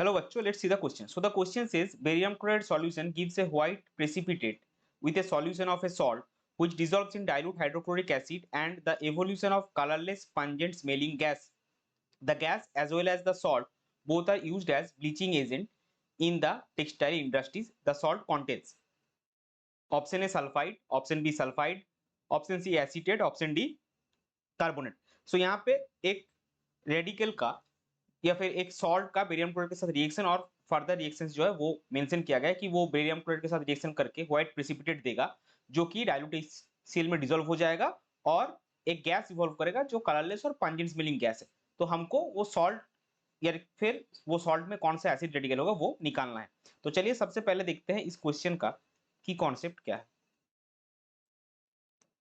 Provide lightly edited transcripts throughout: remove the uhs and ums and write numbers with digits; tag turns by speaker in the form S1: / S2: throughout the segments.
S1: Hello bachcho, let's see the question. So the question says barium chloride solution gives a white precipitate with a solution of a salt which dissolves in dilute hydrochloric acid and the evolution of colorless pungent smelling gas. The gas as well as the salt both are used as bleaching agent in the textile industries. The salt contains option A sulfide, option B sulfide, option C acetate, option D carbonate. So यहाँ पे एक radical का या फिर एक salt का barium chloride के साथ रिएक्शन और फर्दर रिएक्शंस जो है वो मेंशन किया गया है कि वो बेरियम क्लोराइड के साथ रिएक्शन करके व्हाइट प्रेसिपिटेट देगा जो कि डाइल्यूट सेल में डिसॉल्व हो जाएगा और एक गैस इवॉल्व करेगा जो कलरलेस और पंजेंट स्मेलिंग गैस है. तो हमको वो सॉल्ट या फिर वो सॉल्ट में कौन सा एसिड रेडिकल होगा वो निकालना है. तो चलिए सबसे पहले देखते हैं इस क्वेश्चन का की कॉन्सेप्ट क्या है.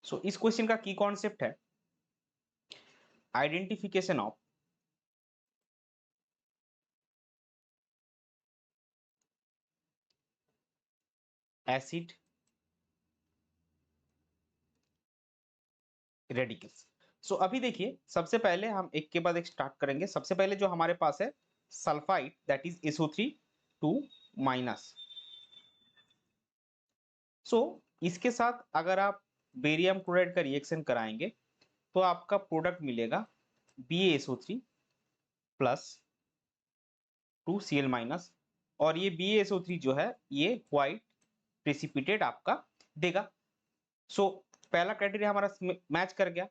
S1: सो इस क्वेश्चन का की कॉन्सेप्ट है आइडेंटिफिकेशन ऑफ एसिड रेडिकल्स. सो अभी देखिए सबसे पहले हम एक के बाद एक स्टार्ट करेंगे. सबसे पहले जो हमारे पास है सल्फाइड दैट इज SO3 2-. सो इसके साथ अगर आप बेरियम क्लोराइड का रिएक्शन कराएंगे तो आपका प्रोडक्ट मिलेगा BaSO3 प्लस 2Cl- और ये BaSO3 जो है ये व्हाइट प्रेसिपिटेट आपका देगा. सो पहला क्राइटेरिया हमारा मैच कर गया.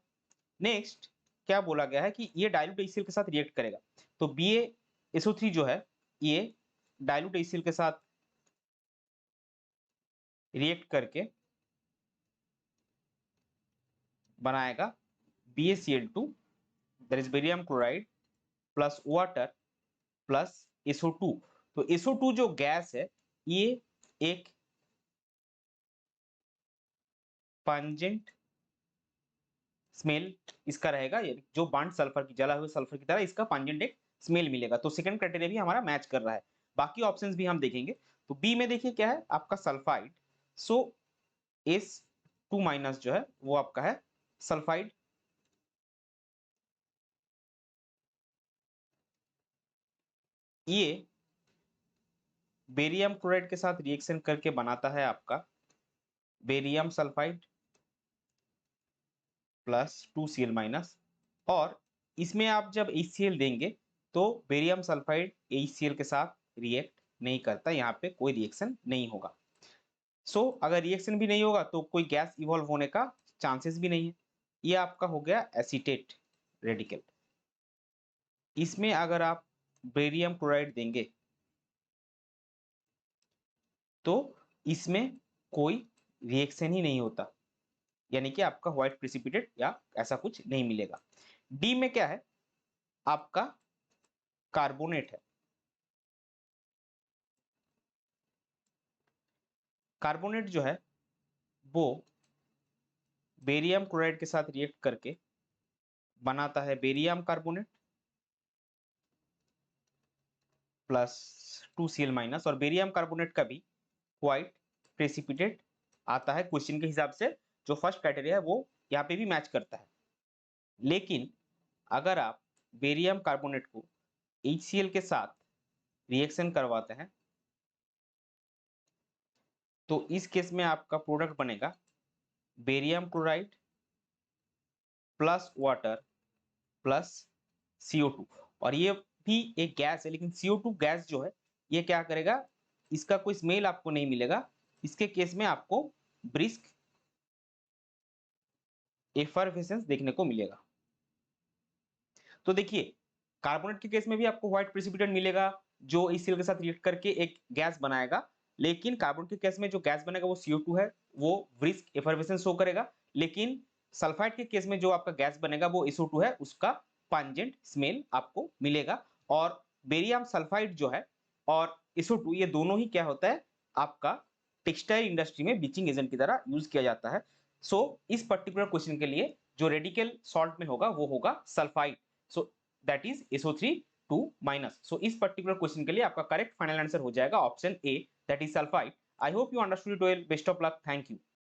S1: नेक्स्ट क्या बोला गया है कि ये डाइल्यूट HCl के साथ रिएक्ट करेगा. तो BaSO3 जो है ये डाइल्यूट HCl के साथ रिएक्ट करके बनाएगा BaCl2 that is barium chloride plus water plus SO2. तो SO2 जो गैस है ये एक पंजेंट स्मेल इसका रहेगा जो बर्न सल्फर की जला हुए सल्फर की तरह इसका पंजेंट एक स्मेल मिलेगा. तो सेकंड क्राइटेरिया भी हमारा मैच कर रहा है. बाकी ऑप्शंस भी हम देखेंगे. तो बी में देखिए क्या है आपका सल्फाइड. सो S2- जो है वो आपका है सल्फाइड. ये बेरियम क्लोराइड के साथ रिएक्शन करके बनाता है आपका बेरियम सल्फाइड प्लस 2Cl- और इसमें आप जब HCl देंगे तो बेरियम सल्फाइड HCl के साथ रिएक्ट नहीं करता. यहाँ पे कोई रिएक्शन नहीं होगा. सो अगर रिएक्शन भी नहीं होगा तो कोई गैस इवॉल्व होने का चांसेस भी नहीं है. ये आपका हो गया एसीटेट रेडिकल. इसमें अगर आप बेरियम क्लोराइड देंगे तो इसमें कोई रिएक्शन ही नहीं होता यानी कि आपका व्हाइट प्रेसिपिटेट या ऐसा कुछ नहीं मिलेगा. डी में क्या है आपका कार्बोनेट है. कार्बोनेट जो है वो बेरियम क्लोराइड के साथ रिएक्ट करके बनाता है बेरियम कार्बोनेट प्लस 2Cl- और बेरियम कार्बोनेट का भी व्हाइट प्रेसिपिटेट आता है क्वेश्चन के हिसाब से. जो फर्स्ट क्राइटेरिया है वो यहाँ पे भी मैच करता है. लेकिन अगर आप बेरियम कार्बोनेट को HCl के साथ रिएक्शन करवाते हैं तो इस केस में आपका प्रोडक्ट बनेगा barium chloride plus water plus CO2. और ये भी एक गैस है लेकिन CO2 गैस जो है ये क्या करेगा इसका कोई स्मेल आपको नहीं मिलेगा. इसके केस में आपको ब्रिस्क एफरवेसेंस देखने को मिलेगा. तो देखिए कार्बोनेट के केस में भी आपको व्हाइट प्रेसिपिटेट मिलेगा जो HCl के साथ रिएक्ट करके एक गैस बनाएगा. लेकिन कार्बोनेट के केस में जो गैस बनेगा वो CO2 है वो ब्रिस्क एफरवेसेंस शो करेगा. लेकिन सल्फाइड के केस में जो आपका गैस बनेगा वो SO2 है उसका पंजेंट स्मेल आपको मिलेगा. और बेरियम सल्फाइड जो है और SO2 ये दोनों ही क्या होता है आपका टेक्सटाइल इंडस्ट्री में ब्लीचिंग एजेंट की तरह यूज किया जाता है. सो इस पर्टिकुलर क्वेश्चन के लिए जो रेडिकल सॉल्ट में होगा वो होगा sulphide. So that is SO3 2-. सो इस पर्टिकुलर क्वेश्चन के लिए आपका करेक्ट फाइनल आंसर हो जाएगा option A that is sulphide. I hope you understood it well. Best of luck. Thank you.